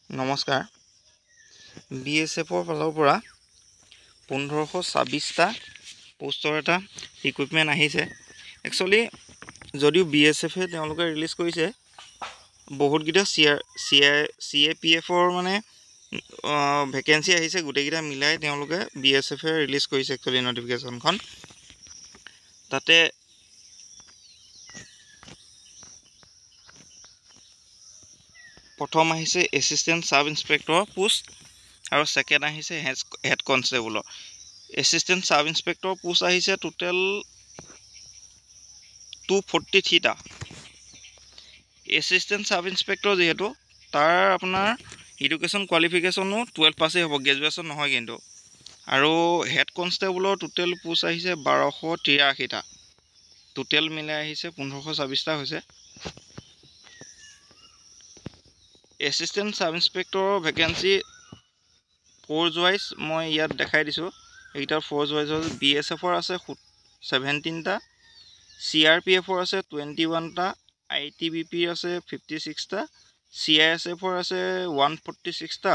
নমস্কাৰ বিএছএফৰ ফালৰ পৰা 1526টা পোষ্টৰ এটা ইকুইপমেণ্ট আহিছে। একচুৱেলি যদিও বিএছএফে তেওঁলোকে ৰিলিজ কৰিছে বহুতকেইটা CAPFৰ মানে ভেকেঞ্চি আহিছে, গোটেইকেইটা মিলাই তেওঁলোকে বিএছএফে ৰিলিজ কৰিছে একচুৱেলি নটিফিকেশ্যনখন। তাতে প্ৰথম আহিছে এছিষ্টেণ্ট ছাব ইন্সপেক্টৰৰ পোষ্ট আৰু ছেকেণ্ড আহিছে হেড কনষ্টেবলৰ। এছিষ্টেণ্ট ছাব ইন্সপেক্টৰৰ পোষ্ট আহিছে টোটেল 243টা। এছিষ্টেণ্ট ছাব ইন্সপেক্টৰ যিহেতু তাৰ আপোনাৰ এডুকেশ্যন কোৱালিফিকেশ্যনো 12 পাছেই হ'ব, গ্ৰেজুৱেশ্যন নহয় কিন্তু। আৰু হেড কনষ্টেবলৰ টোটেল পোষ্ট আহিছে 1283টা। টোটেল মিলাই আহিছে 1526টা হৈছে। এছিষ্টেণ্ট ছাব ইন্সপেক্টৰৰ ভেকেঞ্চি ফ'ৰ্জ ৱাইজ মই ইয়াত দেখাই দিছোঁ। এইকেইটাৰ ফ'ৰ্জ ৱাইজ হ'ল BSFৰ আছে 17টা, CRPFৰ আছে 21টা, ITBPৰ আছে 56টা, CISFৰ আছে 146টা,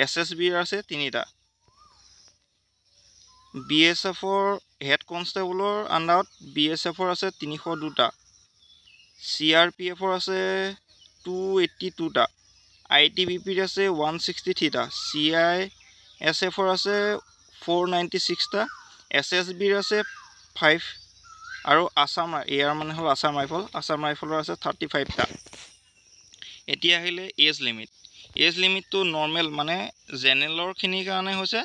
SSBৰ আছে 3টা। BSFৰ হেড কনষ্টেবলৰ আণ্ডাৰত BSFৰ আছে 302টা, CRPFৰ আছে 282টা, ITBPৰ আছে 163টা, CISFৰ আছে 496টা, SSBৰ আছে 5 আৰু আছাম এয়াৰ মানে হ'ল আছাম ৰাইফলৰ আছে 35টা। এতিয়া আহিলে এজ লিমিট। এজ লিমিটটো নৰ্মেল মানে জেনেৰেলৰখিনিৰ কাৰণে হৈছে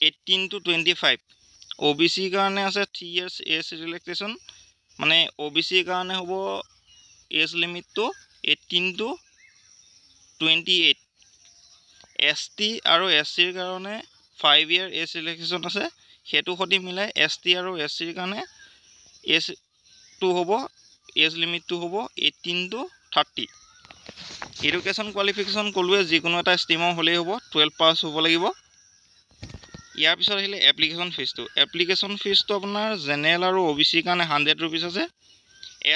18 to 25। OBCৰ কাৰণে আছে 3 years এজ ৰিলেক্সেশ্যন, মানে OBCৰ কাৰণে হ'ব এজ লিমিটটো 18 to 28। ST আৰু SCৰ কাৰণে 5 year এজ ৰিলেক্সেশ্যন আছে, সেইটো সৈতে মিলাই ST আৰু SCৰ কাৰণে এজটো হ'ব এজ লিমিটটো হ'ব 18 to 30। এডুকেশ্যন কোৱালিফিকেশ্যন ক'লোৱে যিকোনো এটা ষ্ট্ৰীমৰ হ'লেই হ'ব, 12 পাছ হ'ব লাগিব। ইয়াৰ পিছত আহিলে এপ্লিকেশ্যন ফিজটো। এপ্লিকেশ্যন ফিজটো আপোনাৰ জেনেৰেল আৰু OBCৰ কাৰণে 100 rupees আছে।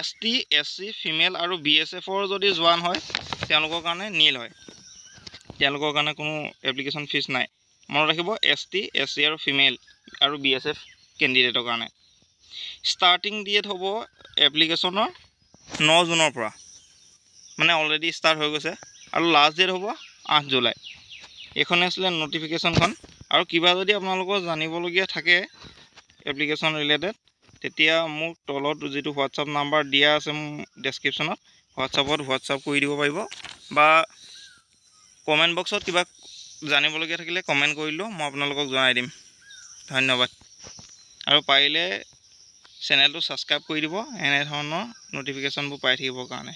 ST, SC, ফিমেল আৰু BSFৰ যদি জোৱান হয় তেওঁলোকৰ কাৰণে নীল হয়, তেওঁলোকৰ কাৰণে কোনো এপ্লিকেশ্যন ফিজ নাই। মনত ৰাখিব ST, SC আৰু ফিমেল আৰু BSF কেণ্ডিডেটৰ কাৰণে। ষ্টাৰ্টিং ডেট হ'ব এপ্লিকেশ্যনৰ 9 জুনৰ পৰা, মানে অলৰেডি ষ্টাৰ্ট হৈ গৈছে, আৰু লাষ্ট ডেট হ'ব 8 জুলাই। এইখনে আছিলে নটিফিকেশ্যনখন। আৰু কিবা যদি আপোনালোকৰ জানিবলগীয়া থাকে এপ্লিকেশ্যন ৰিলেটেড, তেতিয়া মোক তলত যিটো হোৱাটছআপ নাম্বাৰ দিয়া আছে ডেছক্ৰিপশ্যনত, হোৱাটছআপ কৰি দিব পাৰিব, বা কমেণ্ট বক্সত কিবা জানিবলগীয়া থাকিলে কমেণ্ট কৰিলেও মই আপোনালোকক জনাই দিম। ধন্যবাদ। আৰু পাৰিলে চেনেলটো ছাবস্ক্ৰাইব কৰি দিব এনেধৰণৰ নটিফিকেশ্যনবোৰ পাই থাকিবৰ কাৰণে।